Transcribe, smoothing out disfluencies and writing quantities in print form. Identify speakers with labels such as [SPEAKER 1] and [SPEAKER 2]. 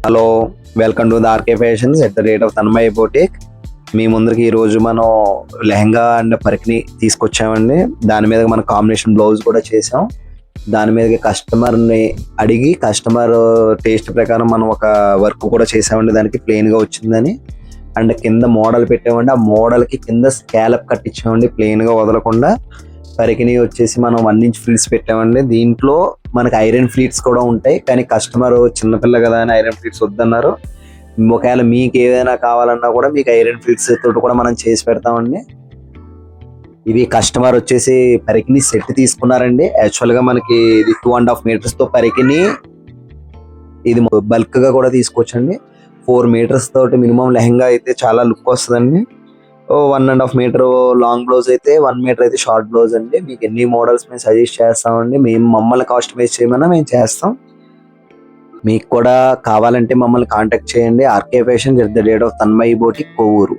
[SPEAKER 1] Hello, welcome to the RK fashions at the rate of Tanmay boutique. మీ ముందరికి ఈరోజు మనం లెహంగా అండ్ పరికిని తీసుకొచ్చామండి. దాని మీద మన కాంబినేషన్ బ్లౌజ్ కూడా చేసాం. దాని మీద కస్టమర్ని అడిగి కస్టమర్ టేస్ట్ ప్రకారం మనం ఒక వర్క్ కూడా చేసామండి. దానికి ప్లెయిన్గా వచ్చిందని. అండ్ కింద మోడల్ పెట్టామండి. ఆ మోడల్కి కింద స్కాలప్ కట్టించామండి, ప్లెయిన్గా వదలకుండా. పరికిని వచ్చేసి మనం 1 ఇంచ్ ఫ్రిల్స్ పెట్టామండి. దీంట్లో మనకి ఐరన్ ఫ్లీట్స్ కూడా ఉంటాయి, కానీ కస్టమర్ చిన్నపిల్ల కదా అని ఐరన్ ఫ్లీట్స్ వద్దన్నారు. ఒకవేళ మీకు ఏదైనా కావాలన్నా కూడా మీకు ఐరన్ ఫ్లీట్స్ తోటి కూడా మనం చేసి పెడతామండి. ఇది కస్టమర్ వచ్చేసి పరికిని సెట్ తీసుకున్నారండి. యాక్చువల్గా మనకి ఇది 2.5 మీటర్స్ తో పరికిని, ఇది బల్క్ గా కూడా తీసుకోవచ్చండి. 4 మీటర్స్ తోటి మినిమం లెహంగా అయితే చాలా లుక్ వస్తుందండి. 1.5 మీటర్ లాంగ్ బ్లౌజ్ అయితే 1 మీటర్ అయితే షార్ట్ బ్లౌజ్ అండి. మీకు ఎన్ని మోడల్స్ మేము సజెస్ట్ చేస్తామండి. మేము మమ్మల్ని కాస్టమైజ్ చేయమన్నా మేము చేస్తాం. మీకు కూడా కావాలంటే మమ్మల్ని కాంటాక్ట్ చేయండి. RK fashion at the rate of Tanmay boutique, Kovvur.